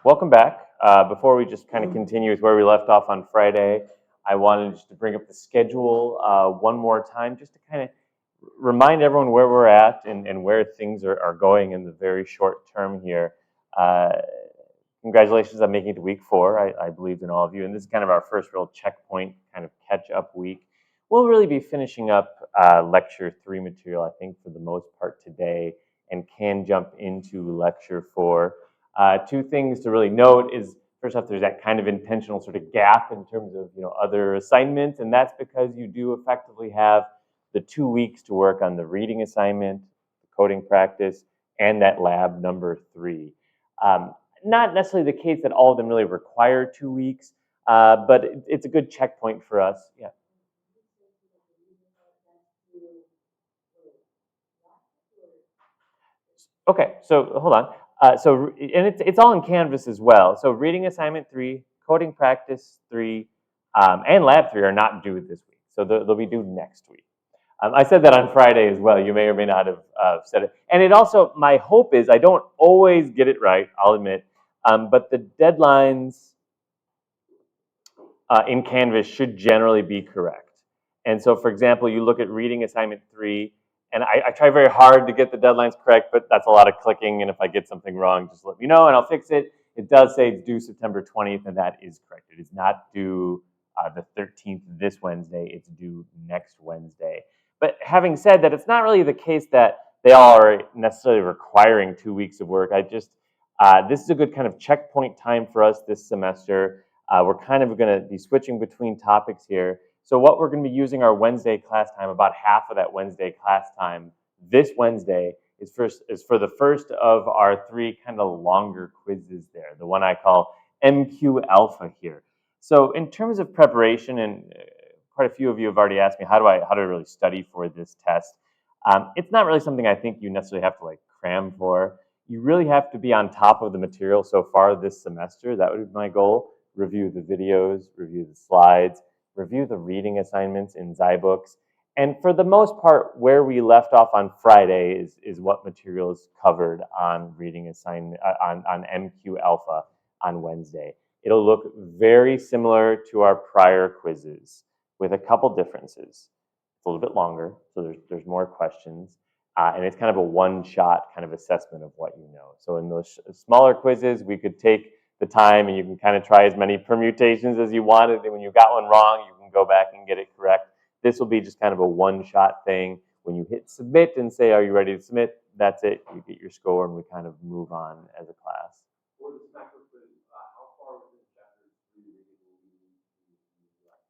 Welcome back. Before we just kind of continue with where we left off on Friday, I wanted just to bring up the schedule one more time, just to kind of remind everyone where we're at and where things are going in the very short term here. Uh, Congratulations on making it to week 4. I believe in all of you, and this is kind of our first real checkpoint, kind of catch-up week. We'll really be finishing up Lecture 3 material, I think, for the most part today, and can jump into Lecture 4. Two things to really note is, first off, there's that kind of intentional sort of gap in terms of other assignments, and that's because you do effectively have the 2 weeks to work on the reading assignment, the coding practice, and that lab number 3. Not necessarily the case that all of them really require 2 weeks, but it's a good checkpoint for us. Yeah. Okay, so hold on. And it's all in Canvas as well. So reading assignment 3, coding practice 3, and lab 3 are not due this week. So they'll be due next week. I said that on Friday as well. You may or may not have said it. And it also, my hope is, I don't always get it right, I'll admit, but the deadlines in Canvas should generally be correct. And so, for example, you look at reading assignment 3, and I try very hard to get the deadlines correct, but that's a lot of clicking, and if I get something wrong, just let me know and I'll fix it. It does say it's due September 20th, and that is correct. It is not due the 13th this Wednesday, it's due next Wednesday. But having said that, it's not really the case that they all are necessarily requiring 2 weeks of work. This is a good kind of checkpoint time for us this semester. We're kind of going to be switching between topics here. So what we're going to be using our Wednesday class time, about half of that Wednesday class time this Wednesday, is for the first of our 3 kind of longer quizzes there, the one I call MQ Alpha here. So in terms of preparation, and quite a few of you have already asked me, how do I really study for this test? It's not really something I think you necessarily have to cram for. You really have to be on top of the material so far this semester. That would be my goal. Review the videos, review the slides, review the reading assignments in Zybooks. And for the most part, where we left off on Friday is what material is covered on reading assignment, on MQ Alpha on Wednesday. It'll look very similar to our prior quizzes with a couple differences. It's a little bit longer, so there's more questions. And it's kind of a one-shot kind of assessment of what you know. So in those smaller quizzes, we could take the time and you can kind of try as many permutations as you wanted. And when you got one wrong, you can go back and get it correct. This will be just kind of a one-shot thing. When you hit submit and say, are you ready to submit? That's it. You get your score and we kind of move on as a class. For the macro quiz, how far within chapter 3 will you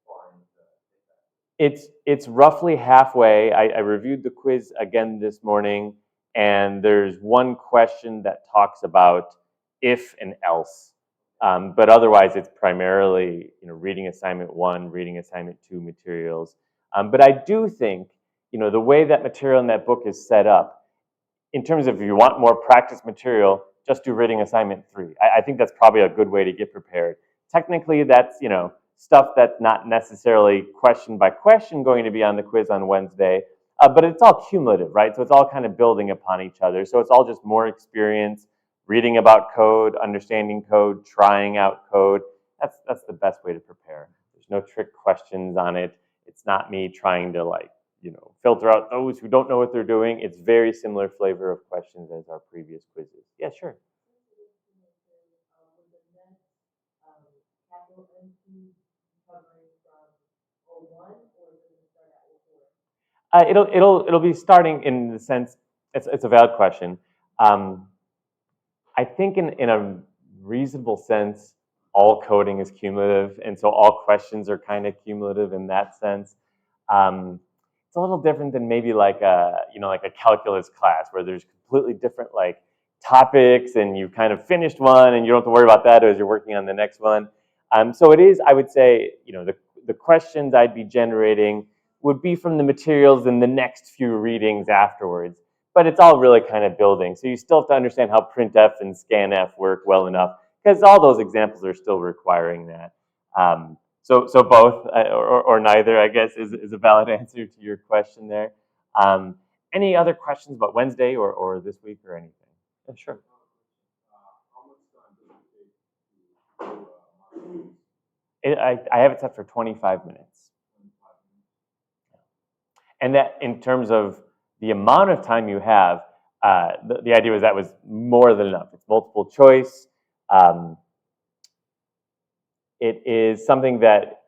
far into that? It's roughly halfway. I reviewed the quiz again this morning, and there's one question that talks about if and else. But otherwise, it's primarily reading assignment 1, reading assignment 2 materials. But I do think the way that material in that book is set up, in terms of if you want more practice material, just do reading assignment 3. I think that's probably a good way to get prepared. Technically, that's stuff that's not necessarily question by question going to be on the quiz on Wednesday, but it's all cumulative, right? So it's all kind of building upon each other. So it's all just more experience, reading about code, understanding code, trying out code. That's the best way to prepare. There's no trick questions on it. It's not me trying to filter out those who don't know what they're doing. It's very similar flavor of questions as our previous quizzes. Yeah, sure. It'll be starting in the sense, it's a valid question. I think in a reasonable sense, all coding is cumulative, and so all questions are kind of cumulative in that sense. It's a little different than maybe like a calculus class where there's completely different topics, and you've kind of finished one, and you don't have to worry about that as you're working on the next one. So it is, I would say, the questions I'd be generating would be from the materials in the next few readings afterwards. But it's all really kind of building. So you still have to understand how printf and scanf work well enough, because all those examples are still requiring that. So both or neither, I guess, is a valid answer to your question there. Any other questions about Wednesday or this week or anything? Yeah, sure. How much time does it take I have it set for 25 minutes. And that, in terms of the amount of time you have, the idea was that was more than enough. It's multiple choice. It is something that,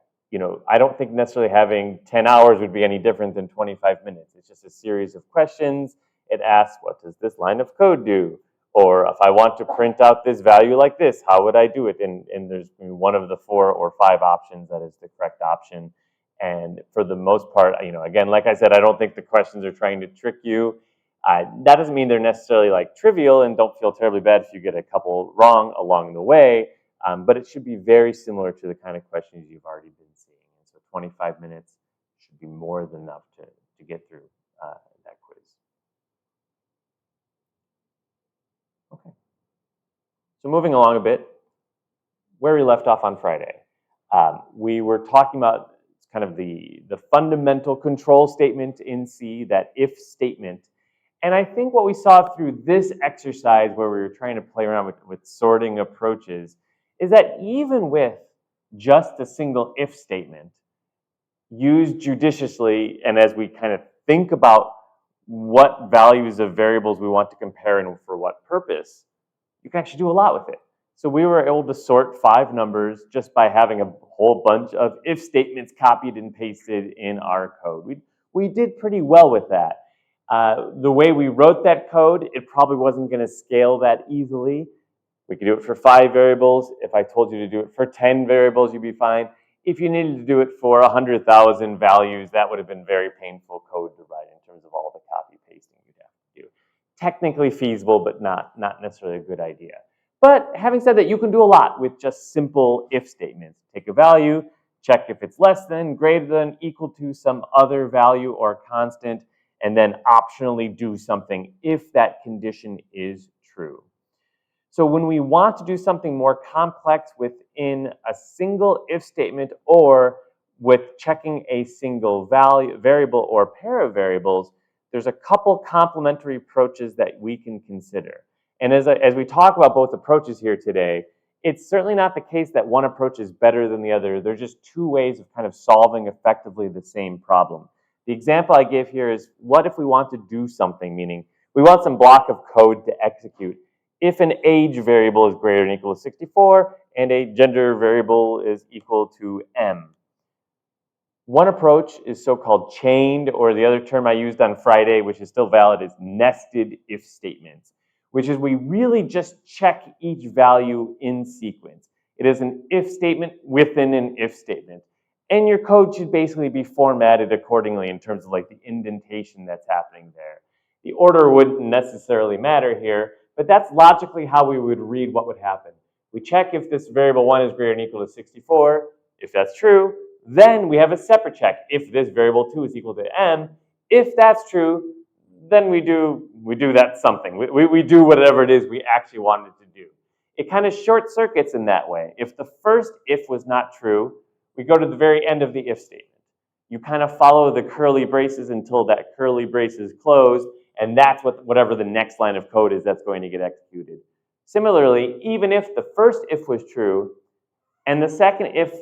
I don't think necessarily having 10 hours would be any different than 25 minutes. It's just a series of questions. It asks, what does this line of code do? Or if I want to print out this value like this, how would I do it? And there's one of the 4 or 5 options that is the correct option. And for the most part, again, like I said, I don't think the questions are trying to trick you. That doesn't mean they're necessarily like trivial, and don't feel terribly bad if you get a couple wrong along the way. But it should be very similar to the kind of questions you've already been seeing. And so 25 minutes should be more than enough to get through that quiz. Okay. So moving along a bit, where we left off on Friday, we were talking about kind of the fundamental control statement in C, that if statement. And I think what we saw through this exercise, where we were trying to play around with sorting approaches, is that even with just a single if statement, used judiciously, and as we kind of think about what values of variables we want to compare and for what purpose, you can actually do a lot with it. So we were able to sort 5 numbers just by having a whole bunch of if statements copied and pasted in our code. We did pretty well with that. The way we wrote that code, it probably wasn't going to scale that easily. We could do it for 5 variables. If I told you to do it for 10 variables, you'd be fine. If you needed to do it for 100,000 values, that would have been very painful code to write in terms of all the copy pasting you'd have to do. Technically feasible, but not necessarily a good idea. But having said that, you can do a lot with just simple if statements. Take a value, check if it's less than, greater than, equal to some other value or constant, and then optionally do something if that condition is true. So when we want to do something more complex within a single if statement, or with checking a single variable or pair of variables, there's a couple complementary approaches that we can consider. And as we talk about both approaches here today, it's certainly not the case that one approach is better than the other. They're just 2 ways of kind of solving effectively the same problem. The example I give here is, what if we want to do something, meaning we want some block of code to execute if an age variable is greater than or equal to 64 and a gender variable is equal to M. One approach is so-called chained, or the other term I used on Friday, which is still valid, is nested if statements, which is we really just check each value in sequence. It is an if statement within an if statement. And your code should basically be formatted accordingly in terms of like the indentation that's happening there. The order wouldn't necessarily matter here, but that's logically how we would read what would happen. We check if this variable 1 is greater than or equal to 64. If that's true, then we have a separate check if this variable 2 is equal to M. If that's true, then we do that something. We do whatever it is we actually wanted to do. It kind of short circuits in that way. If the first if was not true, we go to the very end of the if statement. You kind of follow the curly braces until that curly brace is closed, and that's whatever the next line of code is that's going to get executed. Similarly, even if the first if was true and the second if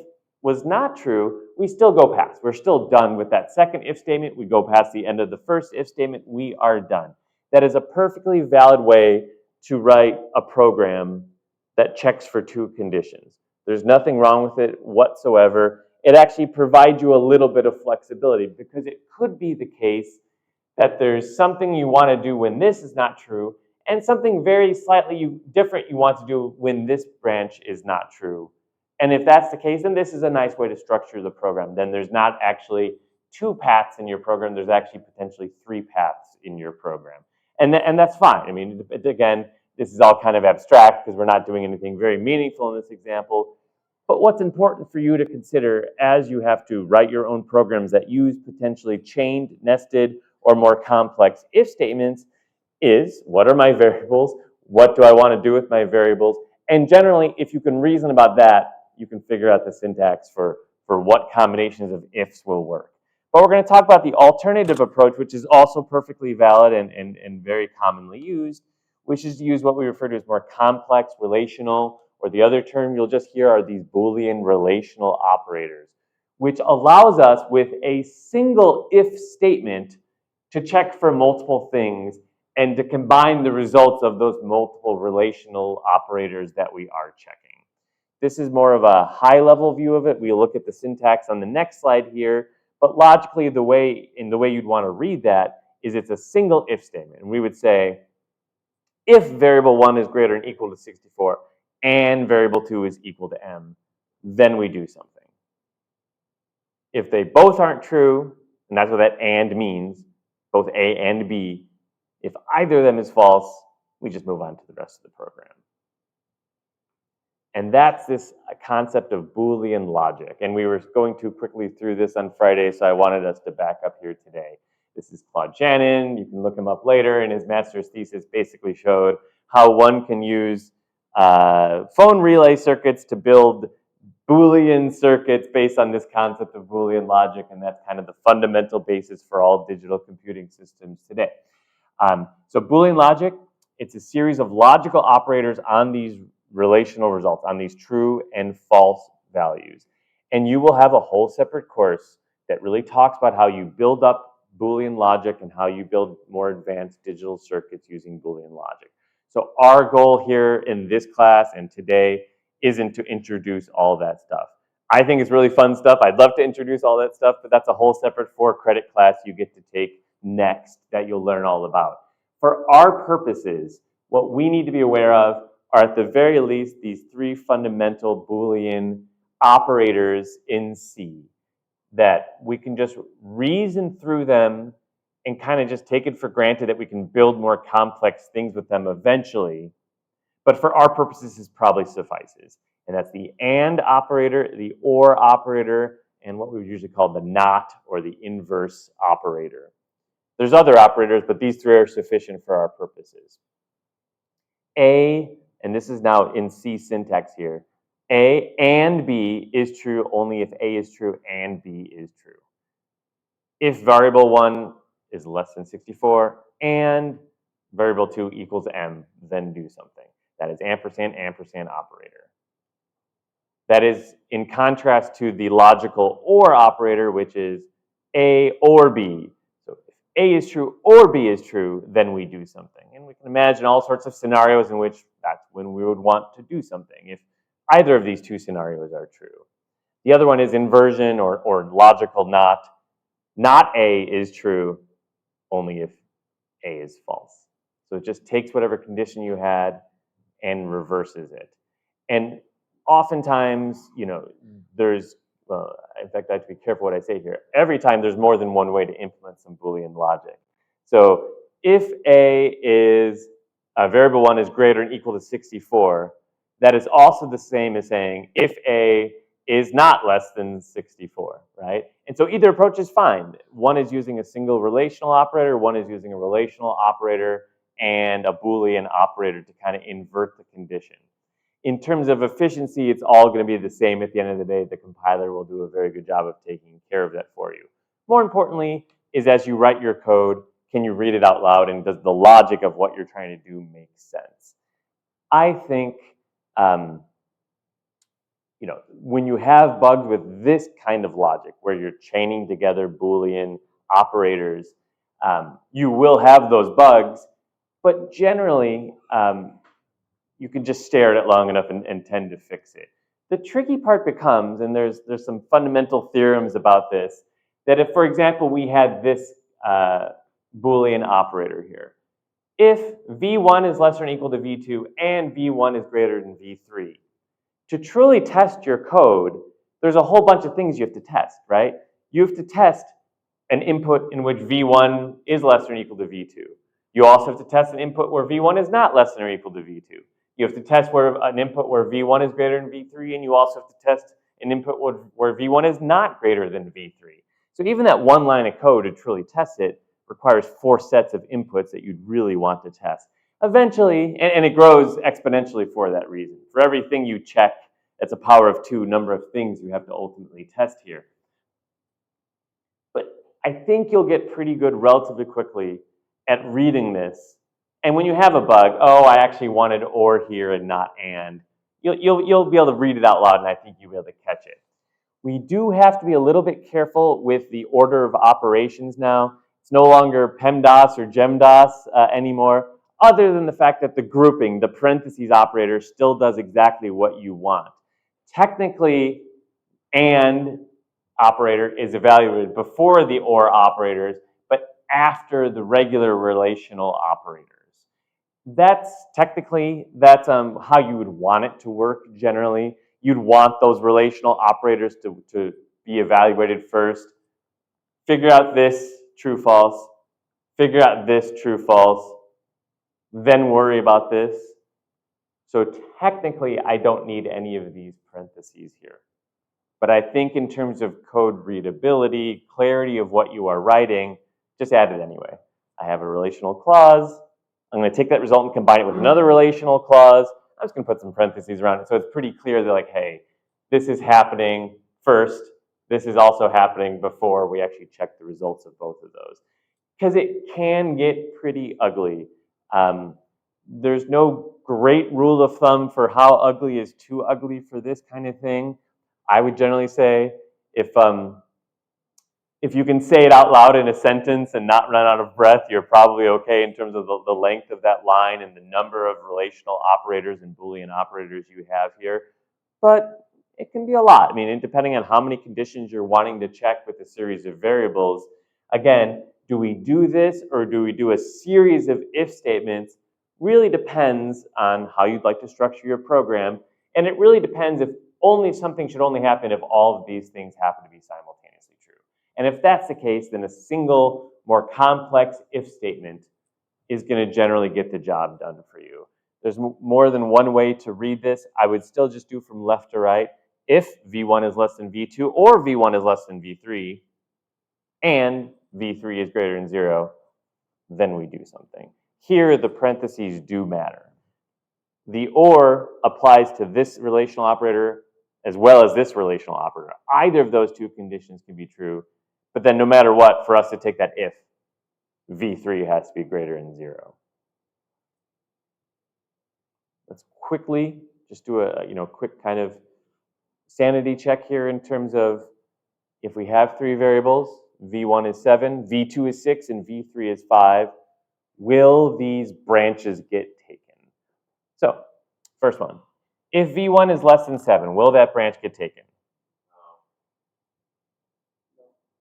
was not true, we still go past. We're still done with that second if statement. We go past the end of the first if statement. We are done. That is a perfectly valid way to write a program that checks for 2 conditions. There's nothing wrong with it whatsoever. It actually provides you a little bit of flexibility, because it could be the case that there's something you want to do when this is not true, and something very slightly different you want to do when this branch is not true. And if that's the case, then this is a nice way to structure the program. Then there's not actually 2 paths in your program. There's actually potentially 3 paths in your program. And that's fine. I mean, again, this is all kind of abstract because we're not doing anything very meaningful in this example. But what's important for you to consider as you have to write your own programs that use potentially chained, nested, or more complex if statements is, what are my variables? What do I want to do with my variables? And generally, if you can reason about that, you can figure out the syntax for what combinations of ifs will work. But we're going to talk about the alternative approach, which is also perfectly valid and very commonly used, which is to use what we refer to as more complex, relational, or the other term you'll just hear are these Boolean relational operators, which allows us with a single if statement to check for multiple things and to combine the results of those multiple relational operators that we are checking. This is more of a high-level view of it. We'll look at the syntax on the next slide here, but logically, the way you'd want to read that is it's a single if statement, and we would say, if variable 1 is greater than or equal to 64 and variable 2 is equal to m, then we do something. If they both aren't true, and that's what that and means, both A and B, if either of them is false, we just move on to the rest of the program. And that's this concept of Boolean logic. And we were going too quickly through this on Friday, so I wanted us to back up here today. This is Claude Shannon. You can look him up later. And his master's thesis basically showed how one can use phone relay circuits to build Boolean circuits based on this concept of Boolean logic. And that's kind of the fundamental basis for all digital computing systems today. So Boolean logic, it's a series of logical operators on these relational results, on these true and false values. And you will have a whole separate course that really talks about how you build up Boolean logic and how you build more advanced digital circuits using Boolean logic. So our goal here in this class and today isn't to introduce all that stuff. I think it's really fun stuff. I'd love to introduce all that stuff, but that's a whole separate 4-credit class you get to take next that you'll learn all about. For our purposes, what we need to be aware of are at the very least these 3 fundamental Boolean operators in C that we can just reason through them and kind of just take it for granted that we can build more complex things with them eventually. But for our purposes, this probably suffices. And that's the AND operator, the OR operator, and what we would usually call the NOT or the inverse operator. There's other operators, but these 3 are sufficient for our purposes. A, and this is now in C syntax here, A and B is true only if A is true and B is true. If variable 1 is less than 64 and variable 2 equals m, then do something. That is ampersand, ampersand operator. That is in contrast to the logical OR operator, which is A or B. So if A is true or B is true, then we do something. And we can imagine all sorts of scenarios in which that's when we would want to do something, if either of these 2 scenarios are true. The other one is inversion or logical not. Not A is true only if A is false. So it just takes whatever condition you had and reverses it. And oftentimes, there's, in fact, I have to be careful what I say here. Every time there's more than one way to implement some Boolean logic. So if A is, variable 1 is greater than or equal to 64, that is also the same as saying if A is not less than 64, right? And so either approach is fine. One is using a single relational operator, one is using a relational operator and a Boolean operator to kind of invert the condition. In terms of efficiency, it's all going to be the same at the end of the day. The compiler will do a very good job of taking care of that for you. More importantly is as you write your code, can you read it out loud and does the logic of what you're trying to do make sense? I think when you have bugs with this kind of logic, where you're chaining together Boolean operators, you will have those bugs, but generally, you can just stare at it long enough and tend to fix it. The tricky part becomes, and there's some fundamental theorems about this, that if, for example, we had this Boolean operator here, if V1 is less than or equal to V2 and V1 is greater than V3, to truly test your code, there's a whole bunch of things you have to test, right? You have to test an input in which V1 is less than or equal to V2. You also have to test an input where V1 is not less than or equal to V2. You have to test an input where V1 is greater than V3, and you also have to test an input where V1 is not greater than V3. So even that one line of code to truly test it requires 4 sets of inputs that you'd really want to test. Eventually, and it grows exponentially for that reason. For everything you check, that's a power of 2 number of things you have to ultimately test here. But I think you'll get pretty good relatively quickly at reading this. And when you have a bug, oh, I actually wanted or here and not and, you'll be able to read it out loud, and I think you'll be able to catch it. We do have to be a little bit careful with the order of operations now. It's no longer PEMDAS or GEMDAS anymore, other than the fact that the grouping, the parentheses operator, still does exactly what you want. Technically, AND operator is evaluated before the OR operators, but after the regular relational operators. That's technically, that's how you would want it to work generally. You'd want those relational operators to be evaluated first. Figure out this, true, false. Figure out this, true, false. Then worry about this. So technically, I don't need any of these parentheses here. But I think in terms of code readability, clarity of what you are writing, just add it anyway. I have a relational clause. I'm going to take that result and combine it with another relational clause. I'm just going to put some parentheses around it. So it's pretty clear that, like, hey, this is happening first. This is also happening before we actually check the results of both of those. Because it can get pretty ugly. There's no great rule of thumb for how ugly is too ugly for this kind of thing. I would generally say if you can say it out loud in a sentence and not run out of breath, you're probably okay in terms of the length of that line and the number of relational operators and Boolean operators you have here. But it can be a lot. I mean, depending on how many conditions you're wanting to check with a series of variables. Again, do we do this or do we do a series of if statements? Really depends on how you'd like to structure your program. And it really depends if something should only happen if all of these things happen to be simultaneously true. And if that's the case, then a single, more complex if statement is going to generally get the job done for you. There's more than one way to read this. I would still just do from left to right. If V1 is less than V2 or V1 is less than V3 and V3 is greater than 0, then we do something. Here, the parentheses do matter. The OR applies to this relational operator as well as this relational operator. Either of those two conditions can be true, but then no matter what, for us to take that if, V3 has to be greater than 0. Let's quickly just do a quick kind of sanity check here in terms of if we have 3 variables, V1 is 7, V2 is 6, and V3 is 5, will these branches get taken? So, first one, if V1 is less than 7, will that branch get taken?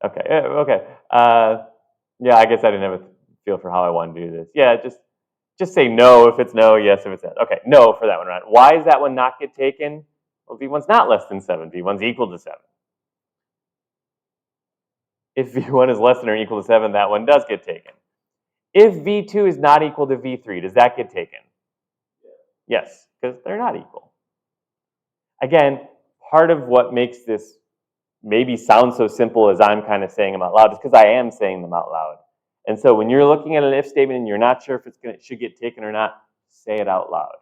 Okay, okay. Yeah, I guess I didn't have a feel for how I want to do this. Yeah, just say no if it's no, yes if it's yes. Okay, no for that one, right? Why does that one not get taken? Well, V1's not less than 7. V1's equal to 7. If V1 is less than or equal to 7, that one does get taken. If V2 is not equal to V3, does that get taken? Yes, because they're not equal. Again, part of what makes this maybe sound so simple as I'm kind of saying them out loud is because I am saying them out loud. And so when you're looking at an if statement and you're not sure if it should get taken or not, say it out loud.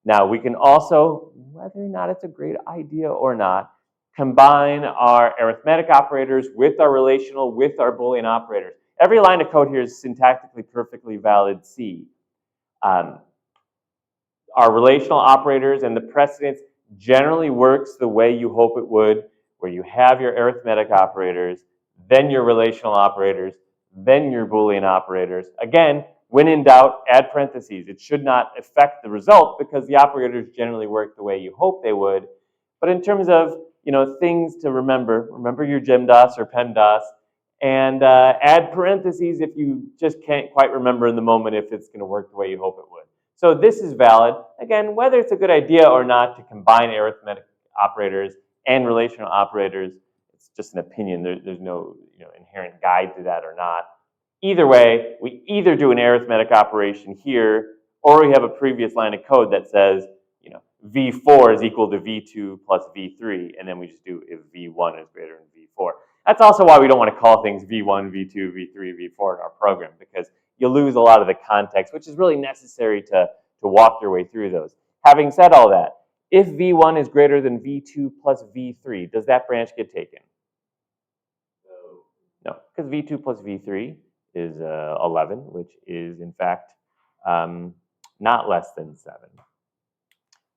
Now, we can also, whether or not it's a great idea or not, combine our arithmetic operators with our relational, with our Boolean operators. Every line of code here is syntactically perfectly valid C. Our relational operators and the precedence generally works the way you hope it would, where you have your arithmetic operators, then your relational operators, then your Boolean operators. Again, when in doubt, add parentheses. It should not affect the result because the operators generally work the way you hope they would. But in terms of things to remember your GEMDAS or PEMDAS, and add parentheses if you just can't quite remember in the moment if it's going to work the way you hope it would. So this is valid. Again, whether it's a good idea or not to combine arithmetic operators and relational operators, it's just an opinion. There's no inherent guide to that or not. Either way, we either do an arithmetic operation here, or we have a previous line of code that says, V4 is equal to V2 plus V3, and then we just do if V1 is greater than V4. That's also why we don't want to call things V1, V2, V3, V4 in our program, because you lose a lot of the context, which is really necessary to walk your way through those. Having said all that, if V1 is greater than V2 plus V3, does that branch get taken? No, because V2 plus V3 is 11, which is, in fact, not less than 7.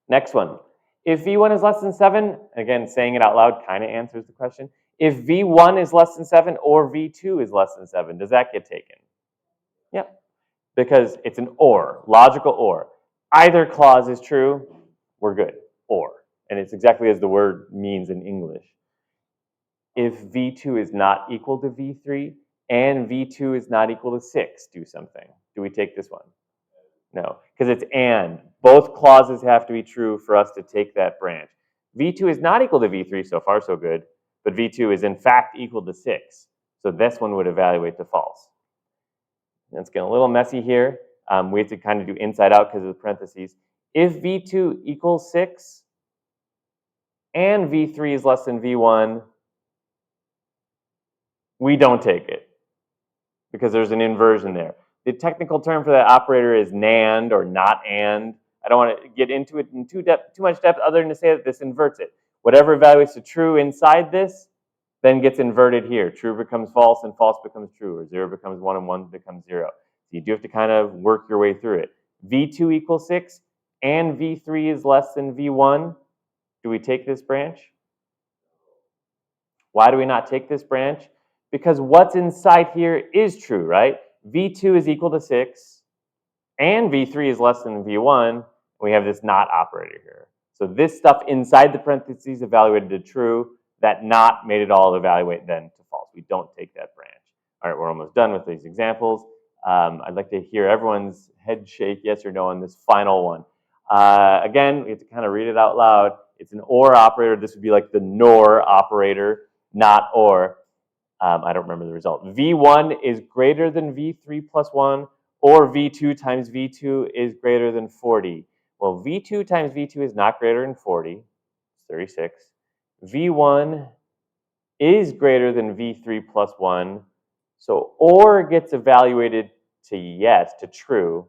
Next one. If v1 is less than 7, again, saying it out loud kind of answers the question. If v1 is less than 7 or v2 is less than 7, does that get taken? Yep, because it's an or, logical or. Either clause is true, we're good, or. And it's exactly as the word means in English. If v2 is not equal to v3 and v2 is not equal to 6, do something. Do we take this one? No, because it's and. Both clauses have to be true for us to take that branch. v2 is not equal to v3, so far so good, but v2 is in fact equal to 6. So this one would evaluate to false. And it's getting a little messy here. We have to kind of do inside out because of the parentheses. If v2 equals 6 and v3 is less than v1, we don't take it because there's an inversion there. The technical term for that operator is NAND or not AND. I don't want to get into it in too much depth other than to say that this inverts it. Whatever evaluates to true inside this then gets inverted here. True becomes false and false becomes true, or 0 becomes 1 and 1 becomes 0. So you do have to kind of work your way through it. v2 equals 6 and v3 is less than v1. Do we take this branch? Why do we not take this branch? Because what's inside here is true, right? v2 is equal to 6 and v3 is less than v1. We have this not operator here. So this stuff inside the parentheses evaluated to true. That not made it all evaluate then to false. We don't take that branch. All right, we're almost done with these examples. I'd like to hear everyone's head shake yes or no on this final one. Again, we have to kind of read it out loud. It's an or operator. This would be like the nor operator, not or. I don't remember the result. v1 is greater than v3 plus 1, or v2 times v2 is greater than 40. Well, v2 times v2 is not greater than 40. It's 36. v1 is greater than v3 plus 1. So or gets evaluated to yes, to true,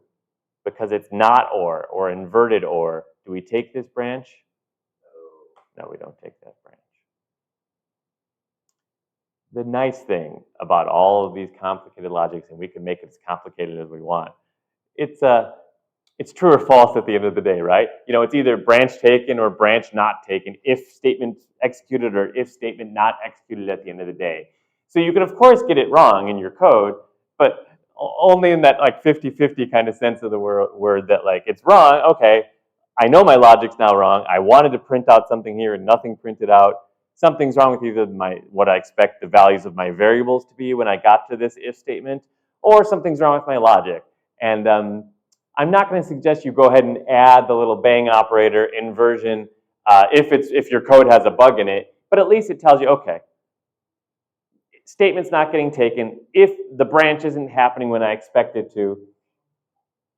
because it's not or inverted or. Do we take this branch? No, we don't take that branch. The nice thing about all of these complicated logics, and we can make it as complicated as we want, it's true or false at the end of the day, right? You know, it's either branch taken or branch not taken, if statement executed or if statement not executed at the end of the day. So you can, of course, get it wrong in your code, but only in that like 50-50 kind of sense of the word that like it's wrong, okay, I know my logic's now wrong, I wanted to print out something here and nothing printed out, something's wrong with either what I expect the values of my variables to be when I got to this if statement, or something's wrong with my logic. And I'm not going to suggest you go ahead and add the little bang operator inversion if your code has a bug in it, but at least it tells you, okay, statement's not getting taken. If the branch isn't happening when I expect it to,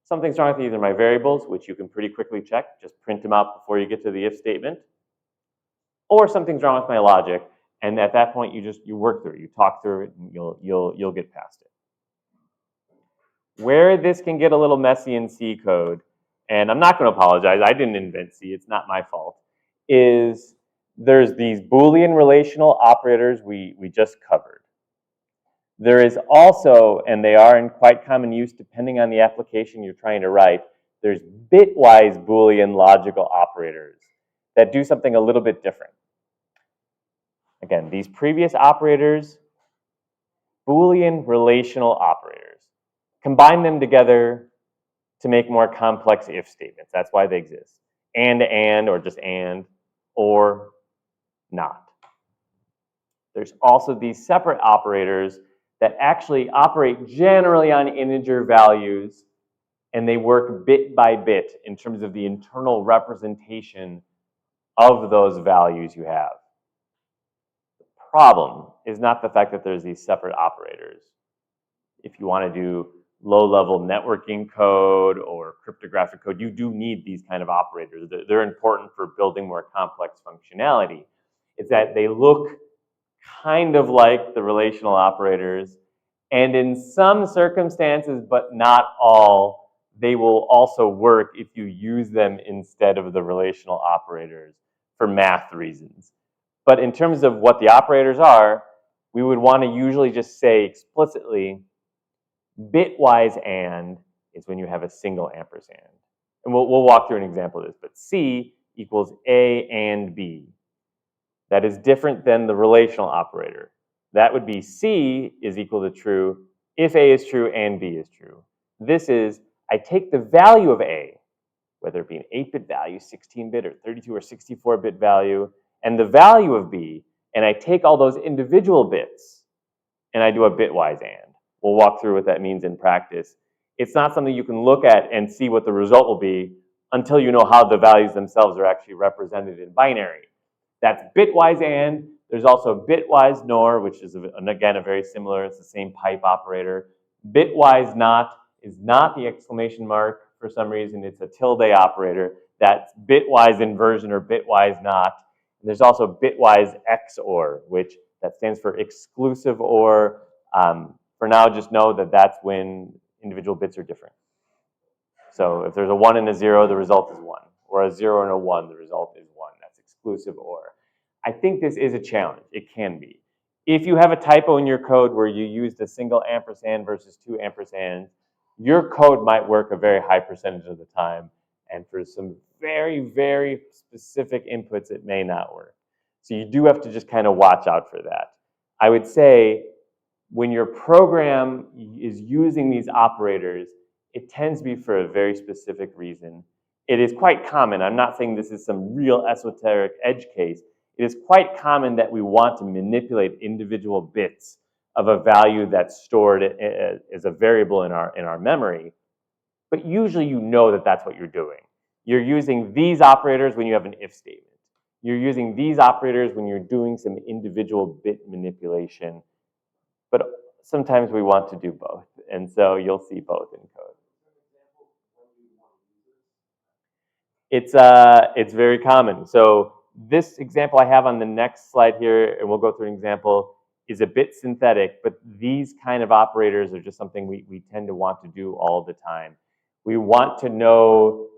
something's wrong with either my variables, which you can pretty quickly check, just print them out before you get to the if statement, or something's wrong with my logic, and at that point you work through it, you talk through it, and you'll get past it. Where this can get a little messy in C code, and I'm not going to apologize, I didn't invent C, it's not my fault, is there's these Boolean relational operators we just covered. There is also, and they are in quite common use depending on the application you're trying to write, there's bitwise Boolean logical operators that do something a little bit different. Again, these previous operators, Boolean relational operators. Combine them together to make more complex if statements. That's why they exist. And, or just and, or not. There's also these separate operators that actually operate generally on integer values, and they work bit by bit in terms of the internal representation of those values you have. The problem is not the fact that there's these separate operators. If you want to do low-level networking code or cryptographic code, you do need these kind of operators. They're important for building more complex functionality. It's that they look kind of like the relational operators, and in some circumstances, but not all, they will also work if you use them instead of the relational operators for math reasons. But in terms of what the operators are, we would want to usually just say explicitly, bitwise and is when you have a single ampersand. And we'll walk through an example of this, but C equals A and B. That is different than the relational operator. That would be C is equal to true if A is true and B is true. This is, I take the value of A, whether it be an 8-bit value, 16-bit, or 32 or 64-bit value, and the value of B, and I take all those individual bits, and I do a bitwise AND. We'll walk through what that means in practice. It's not something you can look at and see what the result will be until you know how the values themselves are actually represented in binary. That's bitwise AND. There's also bitwise NOR, which is, again, a very similar, it's the same pipe operator. Bitwise NOT is not the exclamation mark for some reason, it's a tilde operator. That's bitwise inversion or bitwise NOT. And there's also bitwise XOR, which that stands for exclusive OR. For now, just know that that's when individual bits are different. So if there's a 1 and a 0, the result is 1. Or a 0 and a 1, the result is 1. That's exclusive OR. I think this is a challenge. It can be. If you have a typo in your code where you used a single ampersand versus 2 ampersands, your code might work a very high percentage of the time. And for some very, very specific inputs, it may not work. So you do have to just kind of watch out for that. I would say when your program is using these operators, it tends to be for a very specific reason. It is quite common. I'm not saying this is some real esoteric edge case. It is quite common that we want to manipulate individual bits of a value that's stored as a variable in our memory. But usually you know that that's what you're doing. You're using these operators when you have an if statement. You're using these operators when you're doing some individual bit manipulation. But sometimes we want to do both. And so you'll see both in code. It's very common. So this example I have on the next slide here, and we'll go through an example, is a bit synthetic, but these kind of operators are just something we tend to want to do all the time. We want to know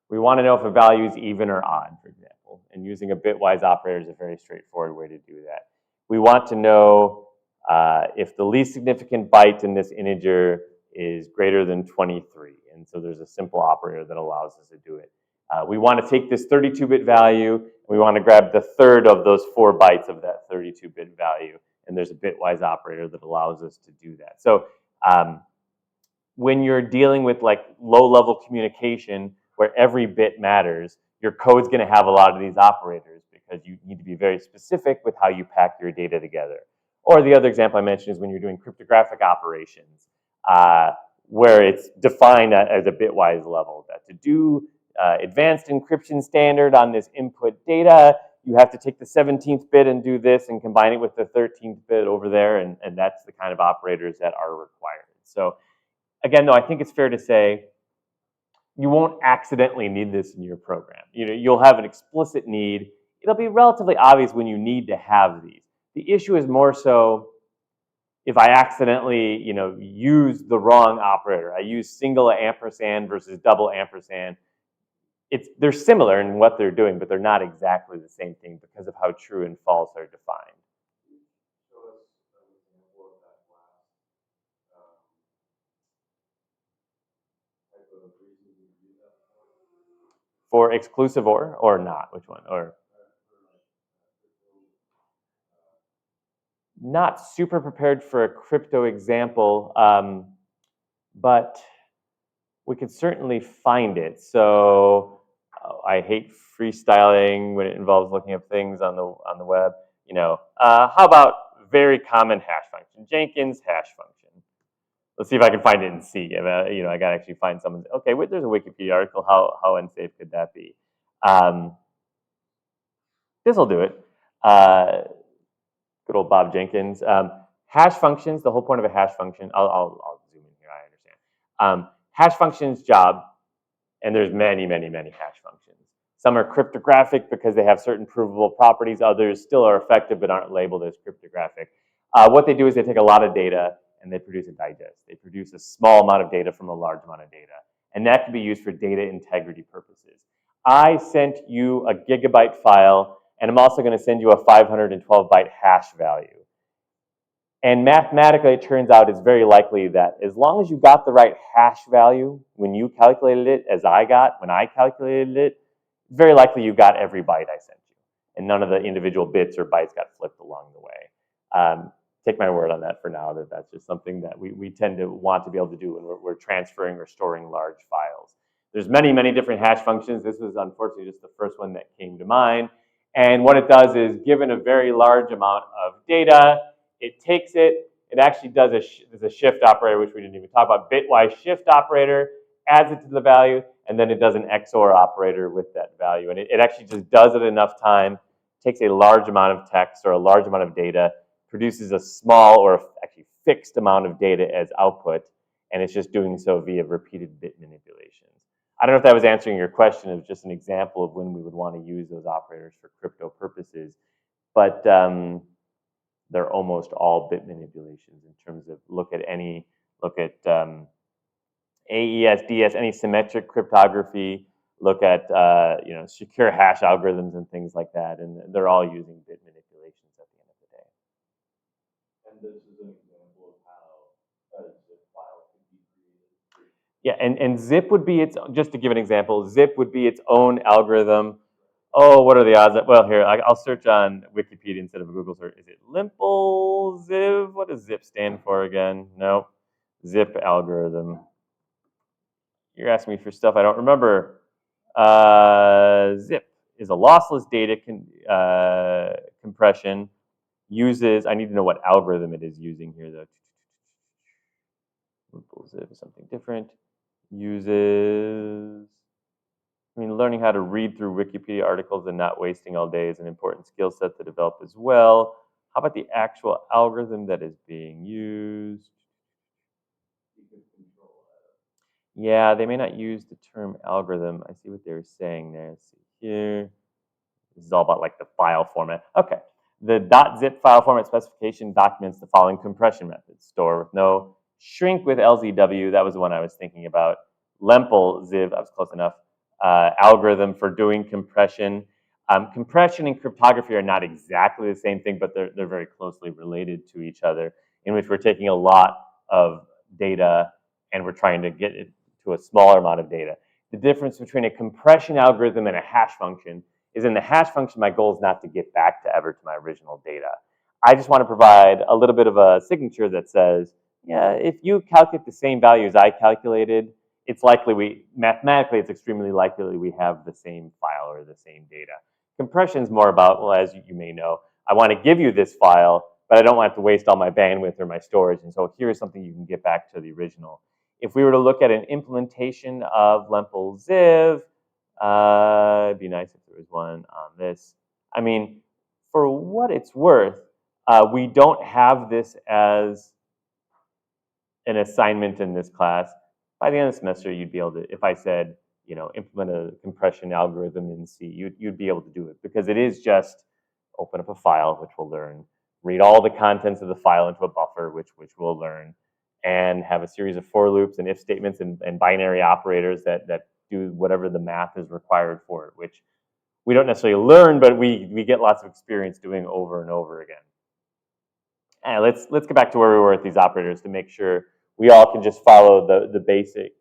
if a value is even or odd, for example, and using a bitwise operator is a very straightforward way to do that. We want to know if the least significant byte in this integer is greater than 23. And so there's a simple operator that allows us to do it. We want to take this 32-bit value, and we want to grab the third of those 4 bytes of that 32-bit value. And there's a bitwise operator that allows us to do that. So when you're dealing with like low-level communication where every bit matters, your code's going to have a lot of these operators because you need to be very specific with how you pack your data together. Or the other example I mentioned is when you're doing cryptographic operations, where it's defined as a bitwise level. That to do advanced encryption standard on this input data, you have to take the 17th bit and do this and combine it with the 13th bit over there, and that's the kind of operators that are required. So again, though, I think it's fair to say you won't accidentally need this in your program. You'll have an explicit need. It'll be relatively obvious when you need to have these. The issue is more so if I accidentally, use the wrong operator. I use single ampersand versus double ampersand. They're similar in what they're doing, but they're not exactly the same thing because of how true and false are defined. For exclusive or not? Which one? Or not super prepared for a crypto example, but we could certainly find it. So I hate freestyling when it involves looking up things on the web. How about very common hash function? Jenkins hash function. Let's see if I can find it in C. I gotta actually find someone's. Okay, wait, there's a Wikipedia article. How unsafe could that be? This will do it. Good old Bob Jenkins. Hash functions. The whole point of a hash function. I'll zoom in here. I understand. Hash function's job, and there's many, many, many hash functions. Some are cryptographic because they have certain provable properties. Others still are effective but aren't labeled as cryptographic. What they do is they take a lot of data and they produce a digest. They produce a small amount of data from a large amount of data. And that can be used for data integrity purposes. I sent you a gigabyte file, and I'm also going to send you a 512 byte hash value. And mathematically, it turns out it's very likely that as long as you got the right hash value when you calculated it, as I got when I calculated it, it's very likely you got every byte I sent you. And none of the individual bits or bytes got flipped along the way. Take my word on that for now, that that's just something that we tend to want to be able to do when we're transferring or storing large files. There's many, many different hash functions. This was unfortunately just the first one that came to mind. And what it does is, given a very large amount of data, it takes it, it actually does there's a shift operator, which we didn't even talk about, bitwise shift operator, adds it to the value, and then it does an XOR operator with that value. And it actually just does it enough time, takes a large amount of text or a large amount of data, produces a small or actually fixed amount of data as output, and it's just doing so via repeated bit manipulations. I don't know if that was answering your question. It was just an example of when we would want to use those operators for crypto purposes, but they're almost all bit manipulations in terms of look at AES, DS, any symmetric cryptography, look at secure hash algorithms and things like that, and they're all using bit manipulations at the end of the day. And this is an example of how a zip file can be created. Yeah, and zip would be its, just to give an example, zip would be its own algorithm. Oh, what are the odds that, well, here, I'll search on Wikipedia instead of a Google search. Is it Limple Ziv? What does zip stand for again? No, zip algorithm. You're asking me for stuff I don't remember. Zip is a lossless data compression. Uses, I need to know what algorithm it is using here though. Limple Ziv is something different. Uses, learning how to read through Wikipedia articles and not wasting all day is an important skill set to develop as well. How about the actual algorithm that is being used? Yeah, they may not use the term algorithm. I see what they're saying there. Let's see here. This is all about like the file format. Okay. The .zip file format specification documents the following compression methods. Store with no, shrink with LZW. That was the one I was thinking about. Lemple Ziv, I was close enough. Algorithm for doing compression. Compression and cryptography are not exactly the same thing, but they're very closely related to each other, in which we're taking a lot of data and we're trying to get it to a smaller amount of data. The difference between a compression algorithm and a hash function is, in the hash function, my goal is not to get back to my original data. I just want to provide a little bit of a signature that says, yeah, if you calculate the same values I calculated, it's likely mathematically, it's extremely likely we have the same file or the same data. Compression is more about, well, as you may know, I want to give you this file, but I don't want to waste all my bandwidth or my storage, and so here's something you can get back to the original. If we were to look at an implementation of Lemple Ziv, it'd be nice if there was one on this. For what it's worth, we don't have this as an assignment in this class. By the end of the semester, you'd be able to, if I said, implement a compression algorithm in C, you'd be able to do it, because it is just open up a file, which we'll learn, read all the contents of the file into a buffer, which we'll learn, and have a series of for loops and if statements and binary operators that do whatever the math is required for it, which we don't necessarily learn, but we get lots of experience doing over and over again. And let's get back to where we were with these operators to make sure we all can just follow the basic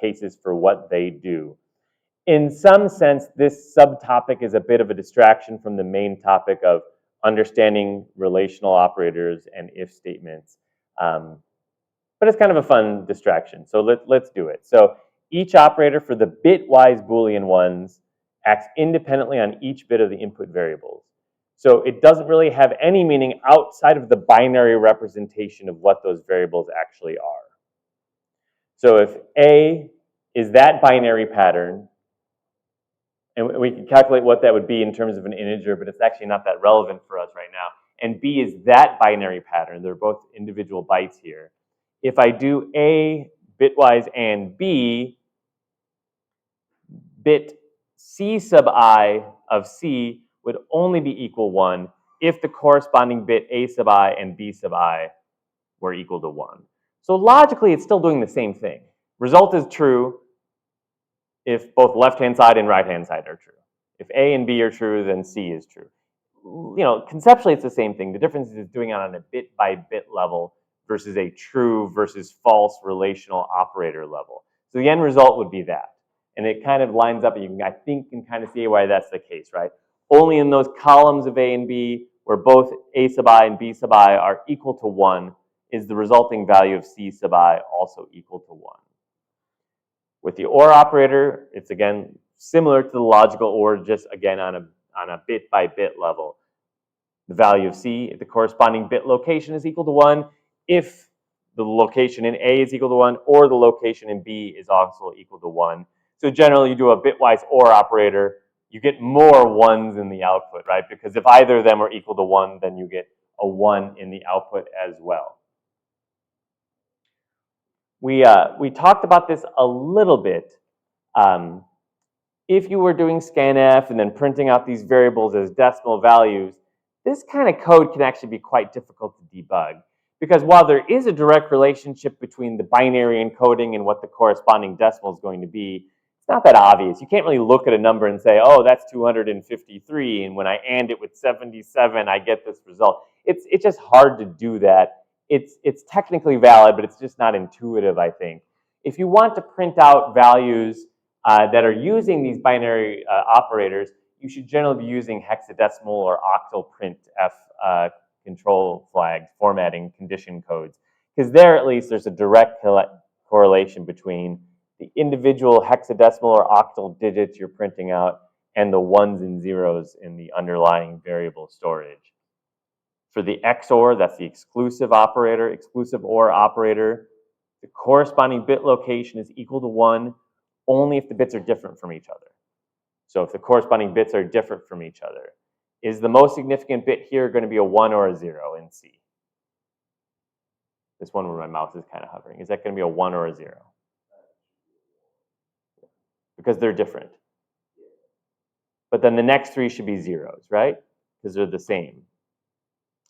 cases for what they do. In some sense, this subtopic is a bit of a distraction from the main topic of understanding relational operators and if statements. But it's kind of a fun distraction, so let's do it. So each operator for the bitwise Boolean ones acts independently on each bit of the input variables. So it doesn't really have any meaning outside of the binary representation of what those variables actually are. So if A is that binary pattern, and we can calculate what that would be in terms of an integer, but it's actually not that relevant for us right now. And B is that binary pattern. They're both individual bytes here. If I do A bitwise and B, bit C sub I of C would only be equal 1 if the corresponding bit A sub I and B sub I were equal to 1. So logically, it's still doing the same thing. Result is true if both left-hand side and right-hand side are true. If A and B are true, then C is true. conceptually it's the same thing. The difference is doing it on a bit by bit level versus a true versus false relational operator level. So the end result would be that. And it kind of lines up, and you can, I think, can kind of see why that's the case, right? Only in those columns of A and B where both A sub I and B sub I are equal to 1 is the resulting value of C sub I also equal to 1. With the OR operator, it's again similar to the logical OR, just again on a bit by bit level. The value of C at the corresponding bit location is equal to 1 if the location in A is equal to 1 or the location in B is also equal to 1. So generally you do a bitwise OR operator, you get more 1s in the output, right? Because if either of them are equal to 1, then you get a 1 in the output as well. We talked about this a little bit. If you were doing scanf and then printing out these variables as decimal values, this kind of code can actually be quite difficult to debug. Because while there is a direct relationship between the binary encoding and what the corresponding decimal is going to be, it's not that obvious. You can't really look at a number and say, oh, that's 253, and when I AND it with 77, I get this result. It's just hard to do that. It's technically valid, but it's just not intuitive, I think. If you want to print out values that are using these binary operators, you should generally be using hexadecimal or octal printf control flags, formatting condition codes, because there at least there's a direct correlation between the individual hexadecimal or octal digits you're printing out and the 1s and 0s in the underlying variable storage. For the XOR, that's the exclusive operator, exclusive OR operator, the corresponding bit location is equal to 1 only if the bits are different from each other. So if the corresponding bits are different from each other, is the most significant bit here going to be a 1 or a 0 in C? This one where my mouse is kind of hovering. Is that going to be a 1 or a 0? Because they're different. But then the next 3 should be 0s, right? Because they're the same.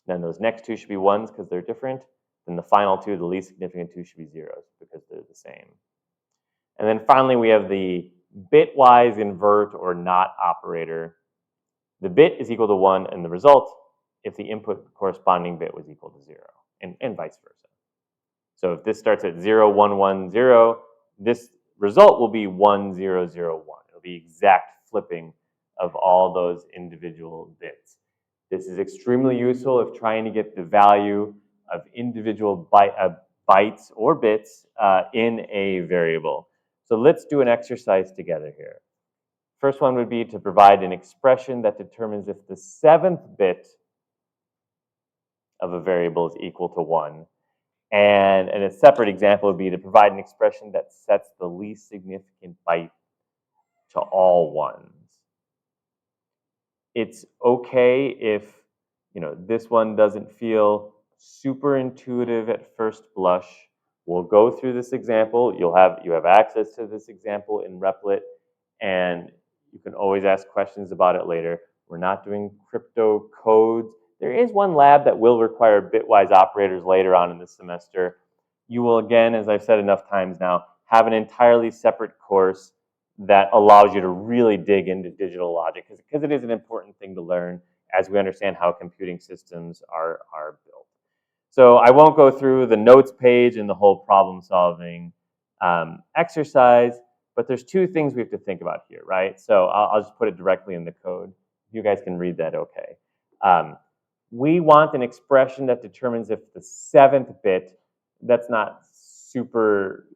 Then those next 2 should be 1s because they're different. Then the final 2, the least significant 2, should be 0s because they're the same. And then finally, we have the bitwise invert or not operator. The bit is equal to 1 and the result if the input corresponding bit was equal to 0 and vice versa. So if this starts at 0, 1, 1, 0, this result will be 1, 0, 0, 1. It'll be exact flipping of all those individual bits. This is extremely useful if trying to get the value of individual bytes or bits in a variable. So let's do an exercise together here. First one would be to provide an expression that determines if the 7th bit of a variable is equal to 1. And a separate example would be to provide an expression that sets the least significant byte to all 1s. It's okay if this one doesn't feel super intuitive at first blush. We'll go through this example. You have access to this example in Replit, and you can always ask questions about it later. We're not doing crypto codes. There is one lab that will require bitwise operators later on in the semester. You will, again, as I've said enough times now, have an entirely separate course that allows you to really dig into digital logic, because it is an important thing to learn as we understand how computing systems are built. So I won't go through the notes page and the whole problem-solving exercise, but there's 2 things we have to think about here, right? So I'll just put it directly in the code. You guys can read that okay. We want an expression that determines if the 7th bit, that's not super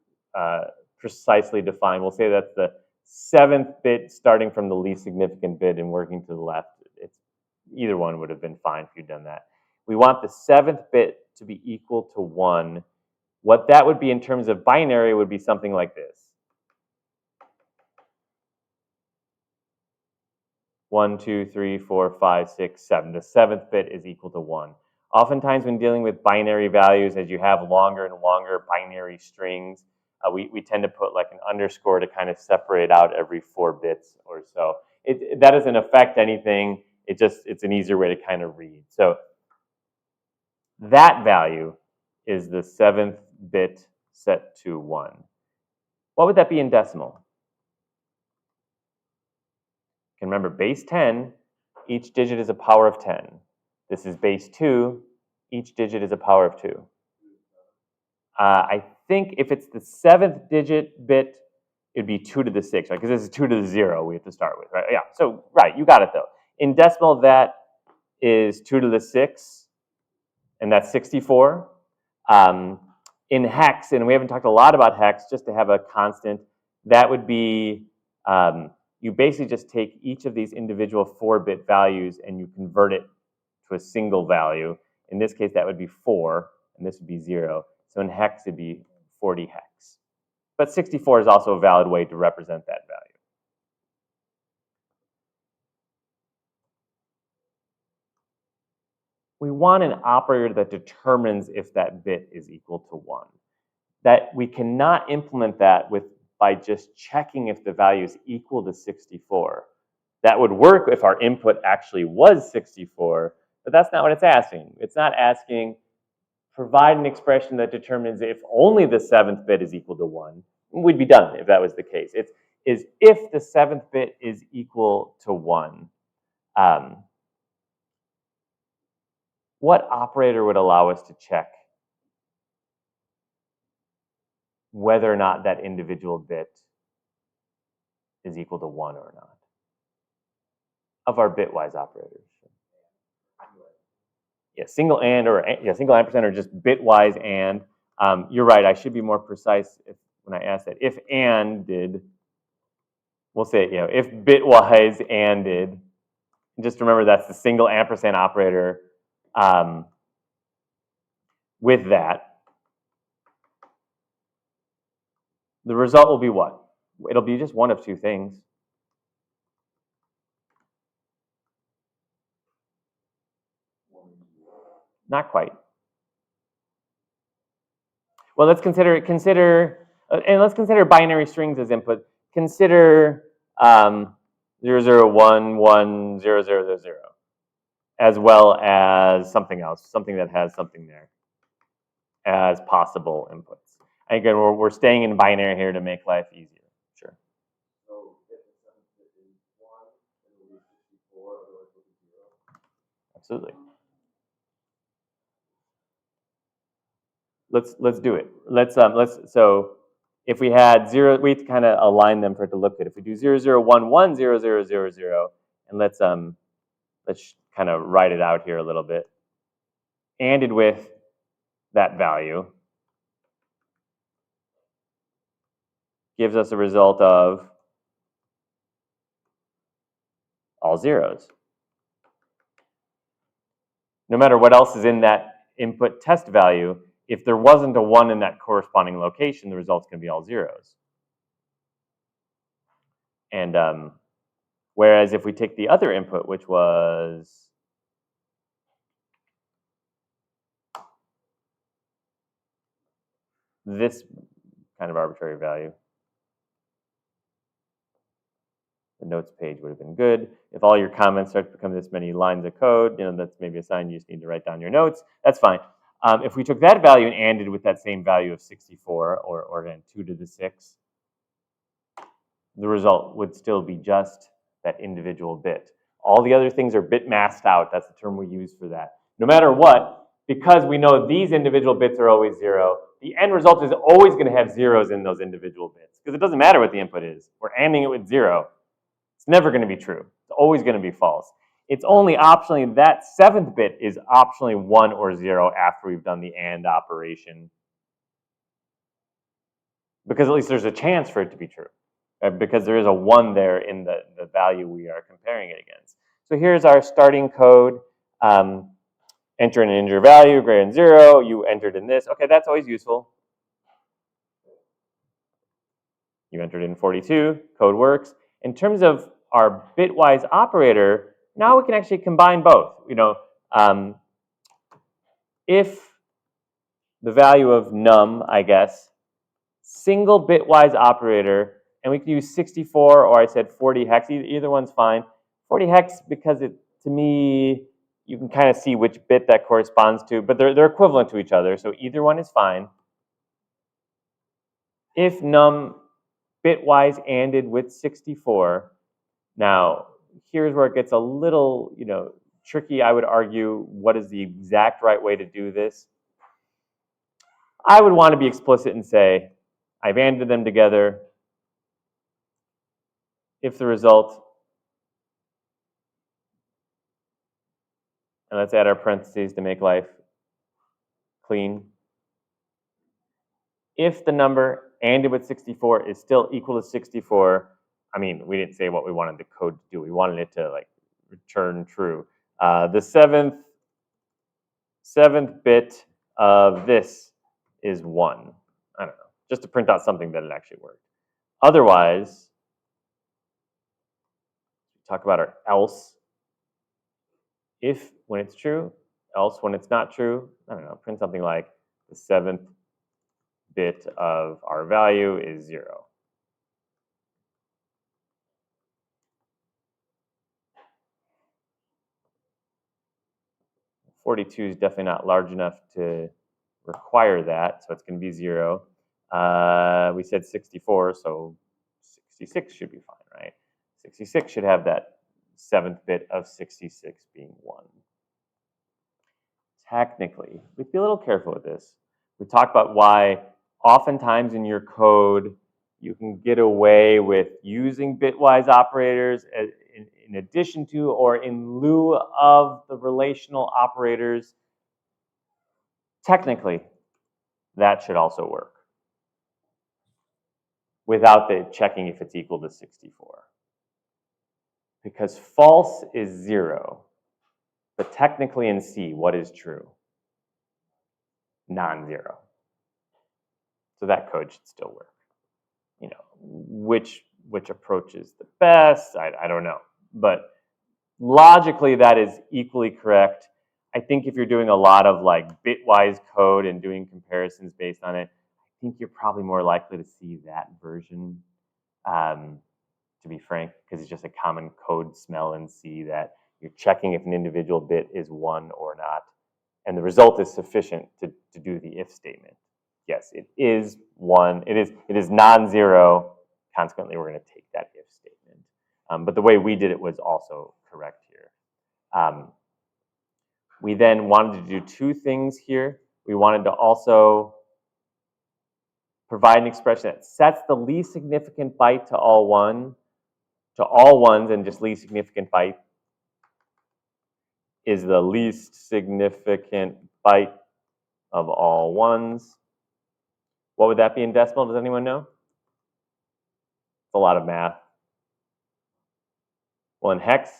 precisely defined. We'll say that's the 7th bit starting from the least significant bit and working to the left. Either one would have been fine if you'd done that. We want the 7th bit to be equal to 1. What that would be in terms of binary would be something like this. 1, 2, 3, 4, 5, 6, 7. The 7th bit is equal to 1. Oftentimes when dealing with binary values, as you have longer and longer binary strings, we tend to put like an underscore to kind of separate out every 4 bits or so. That doesn't affect anything. It's an easier way to kind of read. So that value is the 7th bit set to 1. What would that be in decimal? You can remember base 10 each digit is a power of 10. This is base 2, each digit is a power of 2. I think if it's the 7th digit bit, it'd be 2 to the 6, right? Because this is 2 to the 0 we have to start with, right? Yeah, so, right, you got it though. In decimal, that is 2 to the 6, and that's 64. In hex, and we haven't talked a lot about hex, just to have a constant, that would be, you basically just take each of these individual 4-bit values and you convert it to a single value. In this case, that would be 4, and this would be 0. So in hex, it'd be 40 hex. But 64 is also a valid way to represent that value. We want an operator that determines if that bit is equal to 1. That we cannot implement that by just checking if the value is equal to 64. That would work if our input actually was 64, but that's not what it's asking. It's not asking, provide an expression that determines if only the 7th bit is equal to 1. We'd be done if that was the case. It's if the 7th bit is equal to 1. What operator would allow us to check whether or not that individual bit is equal to 1 or not? Of our bitwise operators. Yeah, single and or single ampersand or just bitwise and. You're right, I should be more precise when I ask that. If and did, we'll say, if bitwise and did, just remember that's the single ampersand operator with that. The result will be what? It'll be just one of two things. Not quite. Well, let's consider binary strings as input. Consider 001100000 as well as something else, something that has something there as possible inputs. And again, we're staying in binary here to make life easier. Sure. So if the 7th bit is 1, then it will be 64, otherwise it will be 0. Absolutely. Let's do it. So if we had 0, we have to kind of align them for it to look good. If we do 00110000, and let's kind of write it out here a little bit. ANDed with that value gives us a result of all zeros. No matter what else is in that input test value, if there wasn't a 1 in that corresponding location, the result's going to be all zeros. And whereas if we take the other input, which was this kind of arbitrary value, the notes page would have been good. If all your comments start to become this many lines of code, that's maybe a sign you just need to write down your notes. That's fine. If we took that value and ANDed with that same value of 64, or again, 2 to the 6, the result would still be just that individual bit. All the other things are bit masked out. That's the term we use for that. No matter what, because we know these individual bits are always 0, the end result is always going to have zeros in those individual bits, because it doesn't matter what the input is. We're ANDing it with 0. It's never going to be true. It's always going to be false. It's only optionally, that 7th bit is optionally 1 or 0 after we've done the AND operation, because at least there's a chance for it to be true, because there is a 1 there in the value we are comparing it against. So here's our starting code. Enter an integer value greater than 0. You entered in this. Okay, that's always useful. You entered in 42. Code works. In terms of our bitwise operator, now we can actually combine both. If the value of num, I guess, single bitwise operator, and we can use 64 or I said 40 hex, either one's fine. 40 hex because to me, you can kind of see which bit that corresponds to, but they're equivalent to each other, so either one is fine. If num bitwise ANDed with 64, now here's where it gets a little, tricky. I would argue, what is the exact right way to do this? I would want to be explicit and say, I've ANDed them together. If the result, and let's add our parentheses to make life clean. If the number ANDed with 64 is still equal to 64, I mean, we didn't say what we wanted the code to do. We wanted it to return true. The seventh bit of this is 1. I don't know, just to print out something that it actually worked. Otherwise, talk about our else. If when it's true, else when it's not true, I don't know, print something like the 7th bit of our value is 0. .42 is definitely not large enough to require that, so it's going to be 0. We said 64, so 66 should be fine, right? 66 should have that 7th bit of 66 being 1. Technically, we have to be a little careful with this. We talked about why oftentimes in your code you can get away with using bitwise operators in addition to or in lieu of the relational operators. Technically, that should also work without the checking if it's equal to 64. Because false is 0, but technically in C, what is true? Non-zero. So that code should still work. Which approach is the best? I don't know. But logically, that is equally correct. I think if you're doing a lot of bitwise code and doing comparisons based on it, I think you're probably more likely to see that version, to be frank, because it's just a common code smell in C that you're checking if an individual bit is 1 or not, and the result is sufficient to do the if statement. Yes, it is 1. It is non-zero. Consequently, we're going to take that if statement. But the way we did it was also correct here. We then wanted to do 2 things here. We wanted to also provide an expression that sets the least significant byte to all ones, and just least significant byte is the least significant byte of all ones. What would that be in decimal? Does anyone know? It's a lot of math. Well, in hex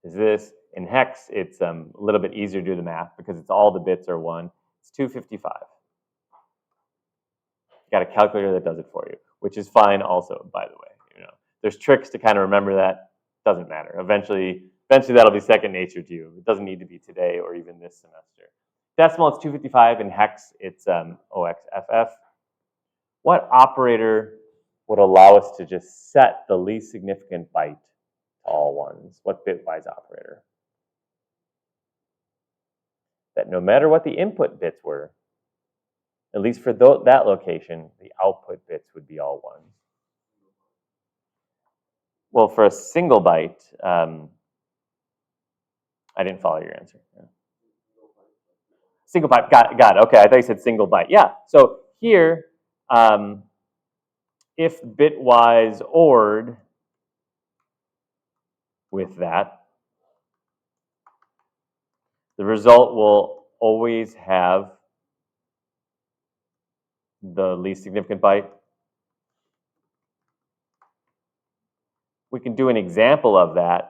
is this. In hex, it's a little bit easier to do the math because it's all the bits are 1. It's 255. You got a calculator that does it for you, which is fine also, by the way. There's tricks to kind of remember that. Doesn't matter. Eventually that'll be second nature to you. It doesn't need to be today or even this semester. Decimal, it's 255. In hex, it's OXFF. What operator would allow us to just set the least significant byte to all ones? What bitwise operator? That no matter what the input bits were, at least for that location, the output bits would be all 1s. Well, for a single byte, I didn't follow your answer. Yeah. Single byte, got it. Okay, I thought you said single byte. Yeah, so here, if bitwise ORed with that, the result will always have the least significant byte. We can do an example of that.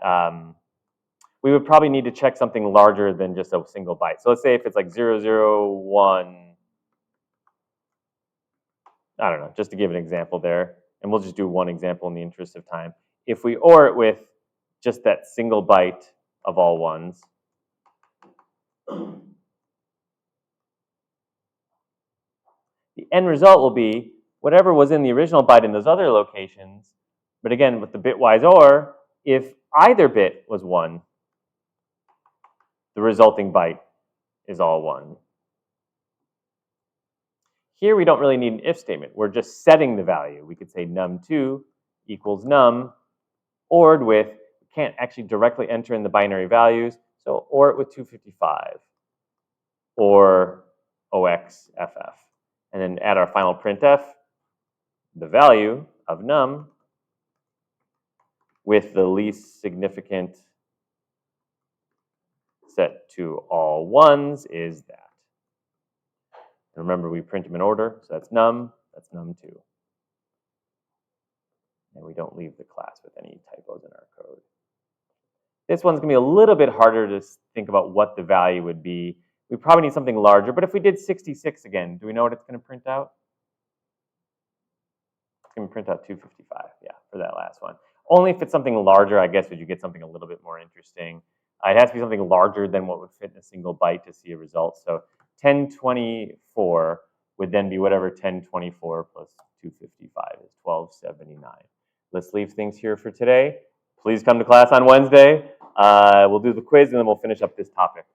We would probably need to check something larger than just a single byte. So let's say if it's like 001, I don't know, just to give an example there. And we'll just do one example in the interest of time. If we OR it with just that single byte of all ones, the end result will be whatever was in the original byte in those other locations. But again, with the bitwise OR, if either bit was 1, the resulting byte is all 1. Here we don't really need an if statement. We're just setting the value. We could say num2 equals num, ORed with, we can't actually directly enter in the binary values, so OR it with 255, or OXFF. And then add our final printf, the value of num with the least significant set to all ones is that. And remember, we print them in order, so that's num2. And we don't leave the class with any typos in our code. This one's gonna be a little bit harder to think about what the value would be. We probably need something larger, but if we did 66 again, do we know what it's gonna print out? It's gonna print out 255, yeah, for that last one. Only if it's something larger, I guess, would you get something a little bit more interesting. It has to be something larger than what would fit in a single byte to see a result. So 1024 would then be whatever 1024 plus 255 is, 1279. Let's leave things here for today. Please come to class on Wednesday. We'll do the quiz and then we'll finish up this topic